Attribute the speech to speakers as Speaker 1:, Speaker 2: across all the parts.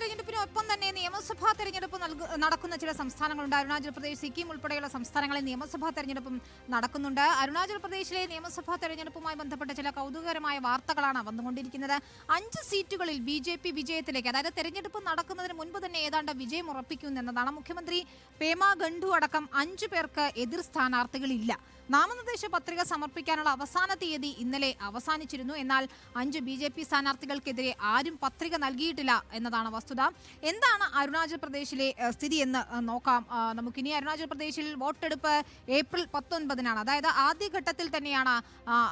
Speaker 1: തെരഞ്ഞെടുപ്പിനൊപ്പം തന്നെ നിയമസഭാ തെരഞ്ഞെടുപ്പ് നടക്കുന്ന ചില സംസ്ഥാനങ്ങളുണ്ട്. അരുണാചൽ പ്രദേശ്, സിക്കിം ഉൾപ്പെടെയുള്ള സംസ്ഥാനങ്ങളിൽ നിയമസഭാ തെരഞ്ഞെടുപ്പും നടക്കുന്നുണ്ട്. അരുണാചൽ പ്രദേശിലെ നിയമസഭാ തെരഞ്ഞെടുപ്പുമായി ബന്ധപ്പെട്ട ചില കൗതുകകരമായ വാർത്തകളാണ് വന്നുകൊണ്ടിരിക്കുന്നത്. 5 സീറ്റുകളിൽ BJP വിജയത്തിലേക്ക്, അതായത് തെരഞ്ഞെടുപ്പ് നടക്കുന്നതിന് മുൻപ് തന്നെ ഏതാണ്ട് വിജയം ഉറപ്പിക്കുന്നതാണ്. മുഖ്യമന്ത്രി പേമാ ഖണ്ഡു അടക്കം 5 പേർക്ക് എതിർ സ്ഥാനാർത്ഥികളില്ല. നാമനിർദ്ദേശ പത്രിക സമർപ്പിക്കാനുള്ള അവസാന തീയതി ഇന്നലെ അവസാനിച്ചിരുന്നു. എന്നാൽ 5 BJP സ്ഥാനാർത്ഥികൾക്കെതിരെ ആരും പത്രിക നൽകിയിട്ടില്ല എന്നതാണ് വസ്തുത. എന്താണ് അരുണാചൽ പ്രദേശിലെ സ്ഥിതി എന്ന് നോക്കാം നമുക്കിനി. അരുണാചൽ പ്രദേശിൽ വോട്ടെടുപ്പ് ഏപ്രിൽ 19-നാണ്. അതായത് ആദ്യഘട്ടത്തിൽ തന്നെയാണ്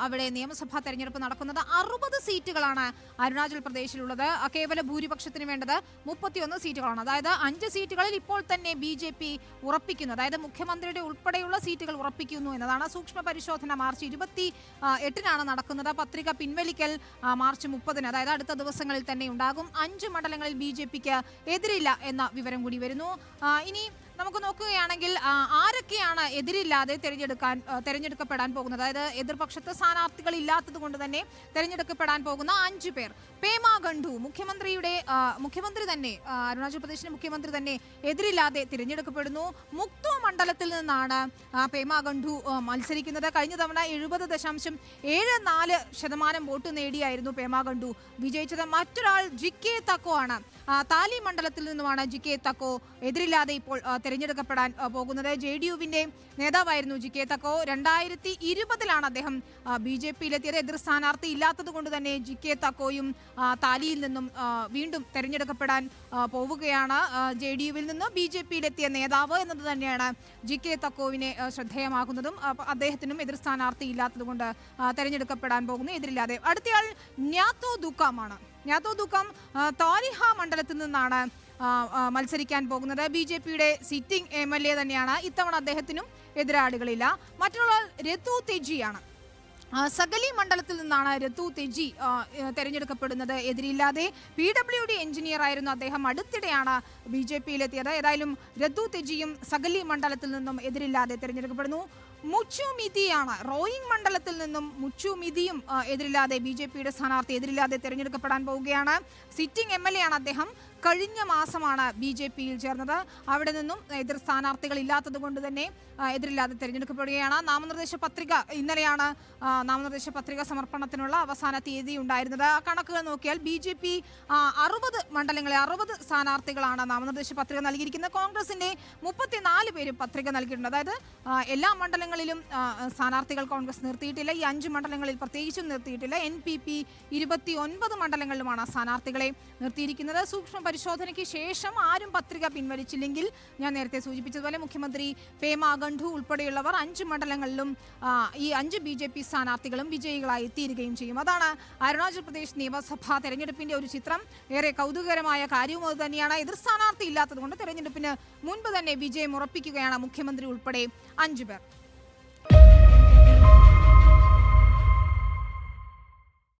Speaker 1: അവിടെ നിയമസഭാ തെരഞ്ഞെടുപ്പ് നടക്കുന്നത്. 60 സീറ്റുകളാണ് അരുണാചൽ പ്രദേശിലുള്ളത്. കേവല ഭൂരിപക്ഷത്തിന് വേണ്ടത് 31 സീറ്റുകളാണ്. അതായത് 5 സീറ്റുകളിൽ ഇപ്പോൾ തന്നെ BJP ഉറപ്പിക്കുന്നു, അതായത് മുഖ്യമന്ത്രിയുടെ ഉൾപ്പെടെയുള്ള സീറ്റുകൾ ഉറപ്പിക്കുന്നു എന്നതാണ്. സൂക്ഷ്മ പരിശോധന മാർച്ച് 28-നാണ് നടക്കുന്നത്. പത്രിക പിൻവലിക്കൽ മാർച്ച് 30-ന്, അതായത് അടുത്ത ദിവസങ്ങളിൽ തന്നെ ഉണ്ടാകും. 5 മണ്ഡലങ്ങളിൽ BJPക്ക് എതിരില്ല എന്ന വിവരം കൂടി വരുന്നു. ഇനി നമുക്ക് നോക്കുകയാണെങ്കിൽ ആരൊക്കെയാണ് എതിരില്ലാതെ തെരഞ്ഞെടുക്കപ്പെടാൻ പോകുന്നത്, അതായത് എതിർപക്ഷത്ത് സ്ഥാനാർത്ഥികൾ ഇല്ലാത്തത് കൊണ്ട് തന്നെ തെരഞ്ഞെടുക്കപ്പെടാൻ പോകുന്ന 5 പേർ. പേമാ ഖണ്ഡു മുഖ്യമന്ത്രി തന്നെ, അരുണാചൽ പ്രദേശിലെ മുഖ്യമന്ത്രി തന്നെ എതിരില്ലാതെ തിരഞ്ഞെടുക്കപ്പെടുന്നു. മുക്തോ മണ്ഡലത്തിൽ നിന്നാണ് പേമാ ഖണ്ഡു മത്സരിക്കുന്നത്. കഴിഞ്ഞ തവണ 70.74% വോട്ട് നേടിയായിരുന്നു പേമാ ഖണ്ഡു വിജയിച്ചത്. മറ്റൊരാൾ ജിക്കെ തക്കോ ആണ്. താലി മണ്ഡലത്തിൽ നിന്നുമാണ് ജിക്കെ തക്കോ എതിരില്ലാതെ ഇപ്പോൾ തിരഞ്ഞെടുക്കപ്പെടാൻ പോകുന്നത്. JDU-വിന്റെ നേതാവായിരുന്നു ജിക്കെ തക്കോ. 2020-ലാണ് അദ്ദേഹം BJP-യിലെത്തിയത്. എതിർ സ്ഥാനാർത്ഥി ഇല്ലാത്തത് കൊണ്ട് തന്നെ ജിക്കെ തക്കോയും താലിയിൽ നിന്നും വീണ്ടും തെരഞ്ഞെടുക്കപ്പെടാൻ പോവുകയാണ്. JDU-വിൽ നിന്ന് BJP-യിലെത്തിയ നേതാവ് എന്നത് തന്നെയാണ് ജിക്കെ തക്കോവിനെ ശ്രദ്ധേയമാകുന്നതും. അദ്ദേഹത്തിനും എതിർ സ്ഥാനാർത്ഥി ഇല്ലാത്തത് കൊണ്ട് തെരഞ്ഞെടുക്കപ്പെടാൻ പോകുന്നു എതിരില്ലാതെ. അടുത്തയാൾ ന്യാത്തോ ദുക്കാമാണ്. ന്യാത്തോ ദുക്കം താരിഹ മണ്ഡലത്തിൽ നിന്നാണ് മത്സരിക്കാൻ പോകുന്നത്. BJP-യുടെ സിറ്റിംഗ് MLA തന്നെയാണ്. ഇത്തവണ അദ്ദേഹത്തിനും എതിരാളികളില്ല. മറ്റുള്ള രതു തെജിയാണ്. സഗലി മണ്ഡലത്തിൽ നിന്നാണ് രതു തെജി തെരഞ്ഞെടുക്കപ്പെടുന്നത് എതിരില്ലാതെ. PWD എഞ്ചിനീയർ ആയിരുന്നു അദ്ദേഹം. അടുത്തിടെയാണ് BJP-യിലെത്തിയത്. ഏതായാലും രതു തെജിയും സഗലി മണ്ഡലത്തിൽ നിന്നും എതിരില്ലാതെ തെരഞ്ഞെടുക്കപ്പെടുന്നു. മുച്ചു മിതിയാണ്. റോയിങ് മണ്ഡലത്തിൽ നിന്നും മുച്ചു മിതിയും എതിരില്ലാതെ, BJP-യുടെ സ്ഥാനാർത്ഥി എതിരില്ലാതെ തെരഞ്ഞെടുക്കപ്പെടാൻ പോവുകയാണ്. സിറ്റിംഗ് MLA ആണ് അദ്ദേഹം. കഴിഞ്ഞ മാസമാണ് BJP-യിൽ ചേർന്നത്. അവിടെ നിന്നും എതിർ സ്ഥാനാർത്ഥികൾ ഇല്ലാത്തത് കൊണ്ട് തന്നെ എതിരില്ലാതെ തെരഞ്ഞെടുക്കപ്പെടുകയാണ്. നാമനിർദ്ദേശ പത്രിക ഇന്നലെയാണ് നാമനിർദ്ദേശ പത്രിക സമർപ്പണത്തിനുള്ള അവസാന തീയതി ഉണ്ടായിരുന്നത്. ആ കണക്കുകൾ നോക്കിയാൽ BJP 60 മണ്ഡലങ്ങളിൽ 60 സ്ഥാനാർത്ഥികളാണ് നാമനിർദ്ദേശ പത്രിക നൽകിയിരിക്കുന്നത്. കോൺഗ്രസിന്റെ 34 പേരും പത്രിക നൽകിയിട്ടുണ്ട്. അതായത് എല്ലാ മണ്ഡലങ്ങളിലും സ്ഥാനാർത്ഥികൾ കോൺഗ്രസ് നിർത്തിയിട്ടില്ല. ഈ 5 മണ്ഡലങ്ങളിൽ പ്രത്യേകിച്ചും നിർത്തിയിട്ടില്ല. NPP 29 മണ്ഡലങ്ങളിലുമാണ് സ്ഥാനാർത്ഥികളെ നിർത്തിയിരിക്കുന്നത്. സൂക്ഷ്മ പരിശോധനയ്ക്ക് ശേഷം ആരും പത്രിക പിൻവലിച്ചില്ലെങ്കിൽ, ഞാൻ നേരത്തെ സൂചിപ്പിച്ചതുപോലെ മുഖ്യമന്ത്രി പേമാ ഖണ്ഡു ഉൾപ്പെടെയുള്ളവർ 5 മണ്ഡലങ്ങളിലും ഈ 5 BJP സ്ഥാനാർത്ഥികളും വിജയികളായി എത്തിയിരിക്കുകയും ചെയ്യും. അതാണ് അരുണാചൽ പ്രദേശ് നിയമസഭാ തെരഞ്ഞെടുപ്പിന്റെ ഒരു ചിത്രം. ഏറെ കൗതുകകരമായ കാര്യവും അത് തന്നെയാണ്. എതിർ സ്ഥാനാർത്ഥി ഇല്ലാത്തതുകൊണ്ട് തെരഞ്ഞെടുപ്പിന് മുൻപ് തന്നെ വിജയം ഉറപ്പിക്കുകയാണ് മുഖ്യമന്ത്രി ഉൾപ്പെടെ 5 പേർ.